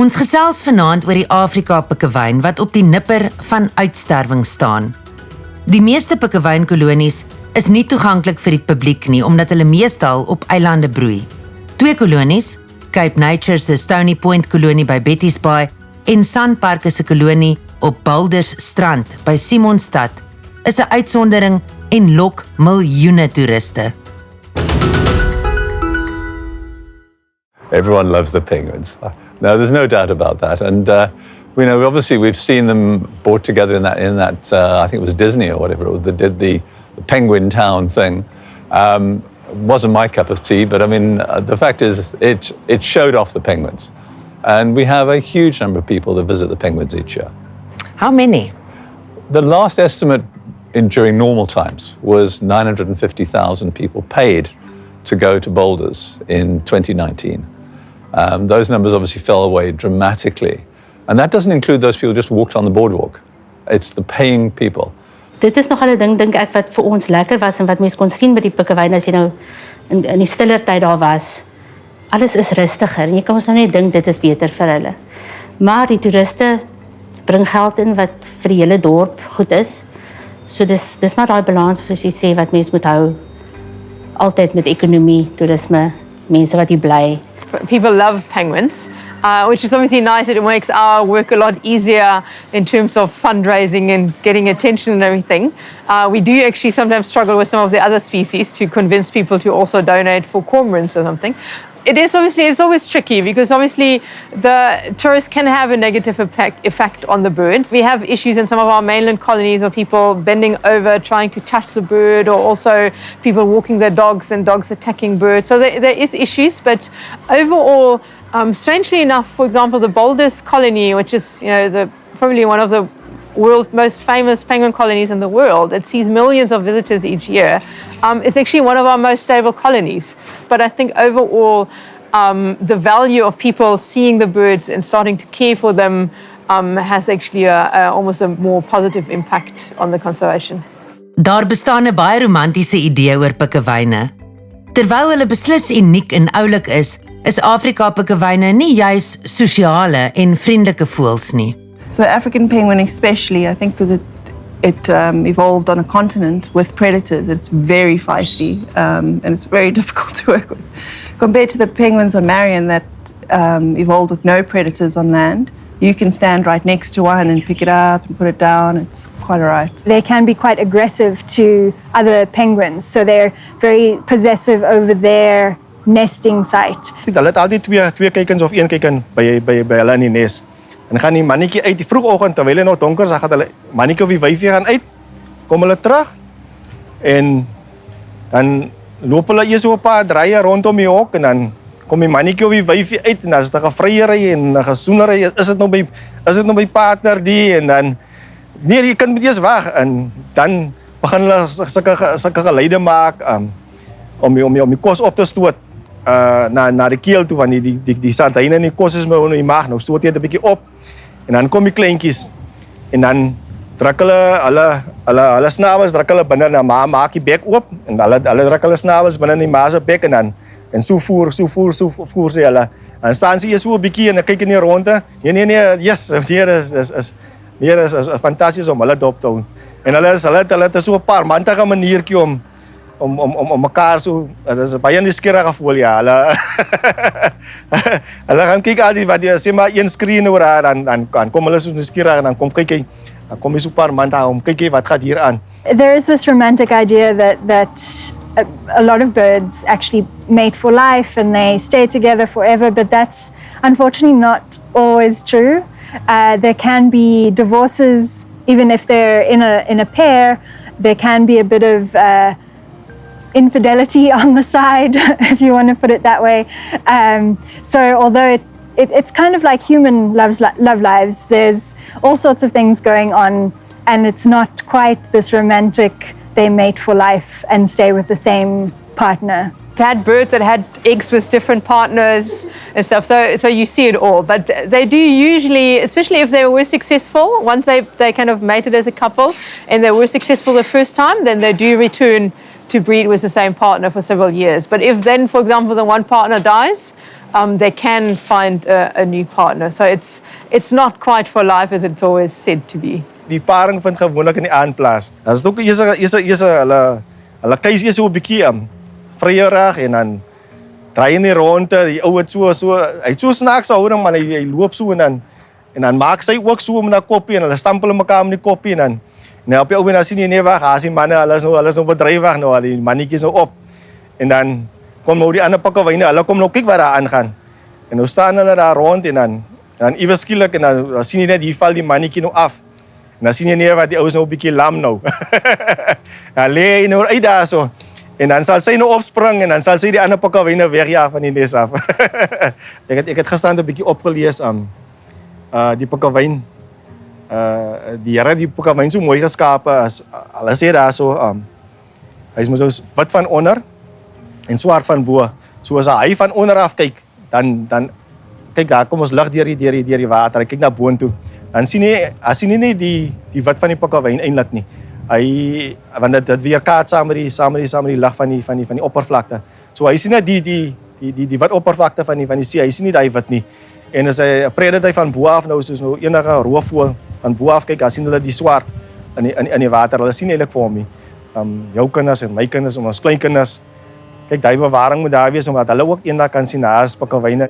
Ons gesels vanaand oor die Afrika pikkewyn wat op die nipper van uitsterwing staan. Die meeste pikkewynkolonies is nie toeganklik vir die publiek nie, omdat hulle meestal op eilande broei. 2 kolonies, Cape Nature se Stony Point kolonie by Betty's Bay en Sandpark se kolonie op Boulders Strand by Simonstad, is 'n uitsondering en lok miljoene toeriste. Everyone loves the penguins. No, there's no doubt about that. And we've seen them brought together in that I think it was Disney or whatever that did the Penguin Town thing. Wasn't my cup of tea, but I mean the fact is it showed off the penguins, and we have a huge number of people that visit the penguins each year. How many? The last estimate during normal times was 950,000 people paid to go to Boulders in 2019. Those numbers obviously fell away dramatically. And that doesn't include those people who just walked on the boardwalk. It's the paying people. Dit is nogal 'n ding, dink ek, wat vir ons lekker was en wat mense kon sien by die pikkewyn as jy nou in die stiller tyd daar was. Alles is rustiger en jy kan ons nou net dink dit is beter vir hulle. Maar die toeriste bring geld in wat vir die hele dorp goed is. So dis maar daai balans soos jy sê wat mense moet hou. Altyd met ekonomie, toerisme, mense wat hier bly. People love penguins, which is obviously nice. It makes our work a lot easier in terms of fundraising and getting attention and everything. We do actually sometimes struggle with some of the other species to convince people to also donate for cormorants or something. It's always tricky because obviously the tourists can have a negative effect on the birds. We have issues in some of our mainland colonies of people bending over trying to touch the bird, or also people walking their dogs and dogs attacking birds. So there is issues, but overall, strangely enough, for example, the Boulders colony, which is probably one of the world's most famous penguin colonies in the world, it sees millions of visitors each year. It's actually one of our most stable colonies. But I think overall, the value of people seeing the birds and starting to care for them has actually almost a more positive impact on the conservation. Daar bestaan 'n baie romantiese idee oor pikkewyne. Terwyl hulle beslis uniek en oulik is Afrika pikkewyne nie juis sosiale en vriendelike voëls nie. So the African penguin especially, I think because it evolved on a continent with predators, it's very feisty and it's very difficult to work with. Compared to the penguins on Marion that evolved with no predators on land, you can stand right next to one and pick it up and put it down. It's quite all right. They can be quite aggressive to other penguins, so they're very possessive over their nesting site. Hulle het altyd twee kykens of een kyken by hulle in die nes. En dan gaan die mannetjie uit die vroegoggend terwyl dit nog donker is, dan gaan hulle mannetjie of die wyfie gaan uit. Kom hulle terug en dan loop hulle eers so 'n paar draaie rondom die hok en dan kom die mannetjie of die wyfie uit en dan is daar 'n vryery en 'n gesoenery. Is dit nog by partner die en dan nee, die kind moet eers wag en dan begin hulle sulke geluide maak om die kos op te stoot. Na die keel toe, want die sardine in die kos is maar in die maag, nou stoot jy dit 'n bietjie op en dan kom die kleintjies en dan druk hulle snavels druk hulle binne na ma maak die bek oop en hulle druk hulle snavels binne in die ma se bek en so voer sy hulle en staan sy so 'n bietjie en kyk in die ronde nee yes meer is fantasties om hulle dop te hou en hulle het so 'n paar mantige maniertjie om mekaar so, dat is baie nuuskierige gevoel, ja. Hulle gaan kyk altyd wat jy sê maar een screen oor haar dan kom hulle so nuuskierig en dan kom kyk hy, dan kom hy so 'n paar maande om kyk hy wat gaan hier aan. There is this romantic idea that a lot of birds actually mate for life and they stay together forever, but that's unfortunately not always true. There can be divorces even if they're in a pair. There can be a bit of infidelity on the side, if you want to put it that way. So although it's kind of like human love lives, there's all sorts of things going on, and it's not quite this romantic, they mate for life and stay with the same partner. I've had birds that had eggs with different partners and stuff, so you see it all. But they do usually, especially if they were successful, once they kind of mated as a couple and they were successful the first time, then they do return to breed with the same partner for several years. But if then, for example, the one partner dies, they can find a new partner. So it's not quite for life as it's always said to be. Die paring vind gewoonlik in die aandplaas. As dit ook hulle keis is so 'n bietjie vryerig en dan draai hy nie rond, die ou het hy het so snaakse houding, man, hy loop so en dan maak sy ook so met 'n koppie en hulle stampel mekaar met die koppie en dan op die ou en dan sien jy nee wag, as die manne, hulle is nou bedreig nou, die mannetjies nou op. En dan kom nou die ander pikkewyne, hulle kom nou kyk wat daar aangaan. En nou staan hulle daar rond en dan iewes skielik en dan sien jy net hier val die mannetjie nou af. En dan sien jy nee wat die ou is nou 'n bietjie lam nou. Dan lê hy nou uit daar so. En dan sal sy nou opspring en dan sal sy die ander pikkewyne wegjaag van die nes af. ek het gisterand 'n bietjie opgelees die pikkewyn. Die Here die pikkewyn so mooi geskape as hulle sê daar so hy is mos so wit van onder en swart van bo. So as hy van onder af kyk, dan kyk daar kom ons lig deur die water. Hy kyk na boontoe. Dan sien jy nie die wit van die pikkewyn eintlik nie. Want dit weerkaats saam met die lig van die oppervlakte. So hy sien net die wit oppervlakte van die see. Hy sien nie daai wit nie. En as hy predator van bo af nou soos nou enige roofvoël van bo af kyk, dan sien hulle die swart in die water. Hulle sien eintlik vir hom nie. Jou kinders en my kinders en ons kleinkinders. Kyk, daai bewaring moet daar wees omdat hulle ook eendag kan sien as pikkewyne.